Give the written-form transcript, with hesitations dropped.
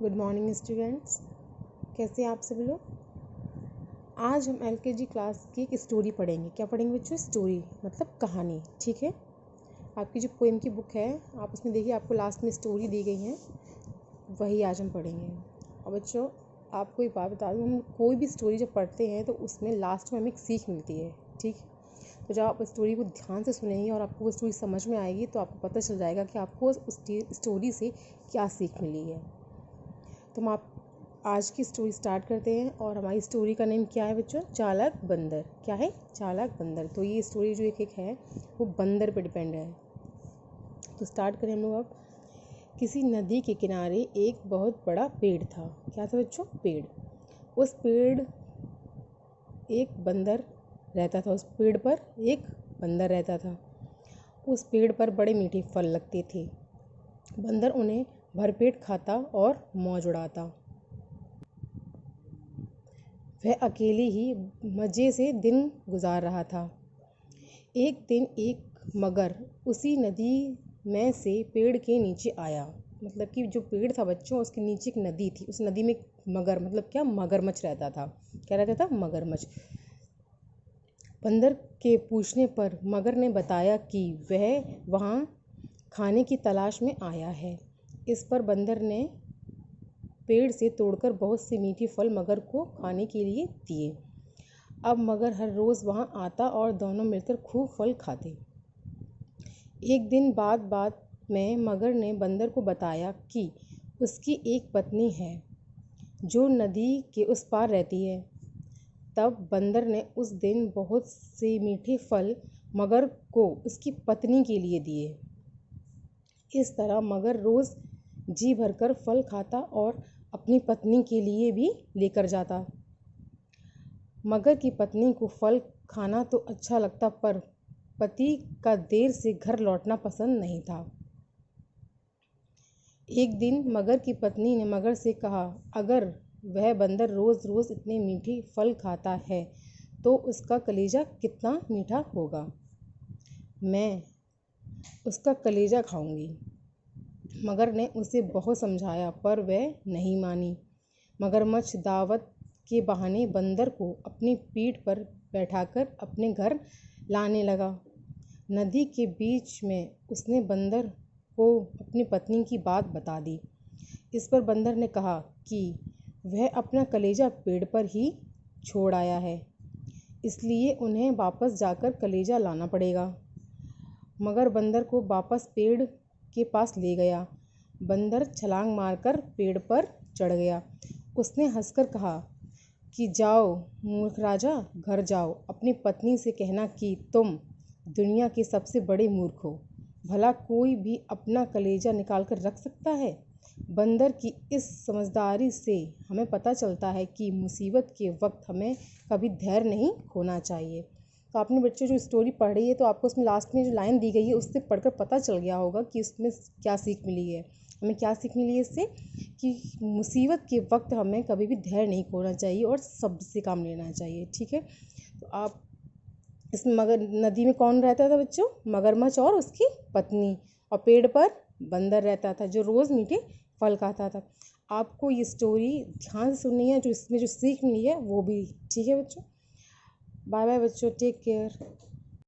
Good morning students. कैसे हैं आप सभी लोग। आज हम एलकेजी क्लास की एक स्टोरी पढ़ेंगे। क्या पढ़ेंगे बच्चों? स्टोरी मतलब कहानी। ठीक है, आपकी जो पोएम की बुक है आप उसमें देखिए, आपको लास्ट में स्टोरी दी गई है, वही आज हम पढ़ेंगे। और बच्चों आपको एक बात बता दूँ, हम कोई भी स्टोरी जब पढ़ते हैं तो उसमें लास्ट में हमें एक सीख मिलती है। ठीक, तो जब आप स्टोरी को ध्यान से सुनेंगे और आपको वो स्टोरी समझ में आएगी तो आपको पता चल जाएगा कि आपको उस स्टोरी से क्या सीख मिली है। तो हम आप आज की स्टोरी स्टार्ट करते हैं। और हमारी स्टोरी का नेम क्या है बच्चों? चालाक बंदर। क्या है? चालाक बंदर। तो ये स्टोरी जो एक है वो बंदर पे डिपेंड है। तो स्टार्ट करें हम लोग अब। किसी नदी के किनारे एक बहुत बड़ा पेड़ था। क्या था बच्चों? पेड़। उस पेड़ एक बंदर रहता था। उस पेड़ पर एक बंदर रहता था। उस पेड़ पर बड़े मीठे फल लगते थे। बंदर उन्हें भरपेट खाता और मौज उड़ाता। वह अकेले ही मज़े से दिन गुजार रहा था। एक दिन एक मगर उसी नदी में से पेड़ के नीचे आया। मतलब कि जो पेड़ था बच्चों, उसके नीचे एक नदी थी। उस नदी में एक मगर, मतलब क्या, मगरमच्छ रहता था। क्या रहता था? मगरमच्छ। बंदर के पूछने पर मगर ने बताया कि वह वहाँ खाने की तलाश में आया है। इस पर बंदर ने पेड़ से तोड़कर बहुत से मीठे फल मगर को खाने के लिए दिए। अब मगर हर रोज़ वहाँ आता और दोनों मिलकर खूब फल खाते। एक दिन बात में मगर ने बंदर को बताया कि उसकी एक पत्नी है जो नदी के उस पार रहती है। तब बंदर ने उस दिन बहुत से मीठे फल मगर को उसकी पत्नी के लिए दिए। इस तरह मगर रोज़ जी भरकर फल खाता और अपनी पत्नी के लिए भी लेकर जाता। मगर की पत्नी को फल खाना तो अच्छा लगता, पर पति का देर से घर लौटना पसंद नहीं था। एक दिन मगर की पत्नी ने मगर से कहा, अगर वह बंदर रोज़ रोज़ इतने मीठे फल खाता है तो उसका कलेजा कितना मीठा होगा। मैं उसका कलेजा खाऊंगी। मगर ने उसे बहुत समझाया पर वह नहीं मानी। मगरमच्छ दावत के बहाने बंदर को अपनी पीठ पर बैठाकर अपने घर लाने लगा। नदी के बीच में उसने बंदर को अपनी पत्नी की बात बता दी। इस पर बंदर ने कहा कि वह अपना कलेजा पेड़ पर ही छोड़ आया है, इसलिए उन्हें वापस जाकर कलेजा लाना पड़ेगा। मगर बंदर को वापस पेड़ के पास ले गया। बंदर छलांग मारकर पेड़ पर चढ़ गया। उसने हंसकर कहा कि जाओ मूर्ख राजा, घर जाओ। अपनी पत्नी से कहना कि तुम दुनिया के सबसे बड़े मूर्ख हो। भला कोई भी अपना कलेजा निकाल कर रख सकता है? बंदर की इस समझदारी से हमें पता चलता है कि मुसीबत के वक्त हमें कभी धैर्य नहीं खोना चाहिए। तो आपने बच्चों जो स्टोरी पढ़ी है तो आपको उसमें लास्ट में जो लाइन दी गई है उससे पढ़कर पता चल गया होगा कि उसमें क्या सीख मिली है। हमें क्या सीख मिली है इससे? कि मुसीबत के वक्त हमें कभी भी धैर्य नहीं खोना चाहिए और सब्र से काम लेना चाहिए। ठीक है, तो आप इसमें मगर नदी में कौन रहता था बच्चों? मगरमच्छ और उसकी पत्नी। और पेड़ पर बंदर रहता था जो रोज़ मीठे फल खाता था। आपको ये स्टोरी ध्यान से सुननी है, जो इसमें जो सीख मिली है वो भी। ठीक है बच्चों, बाय बाय बच्चों, टेक केयर।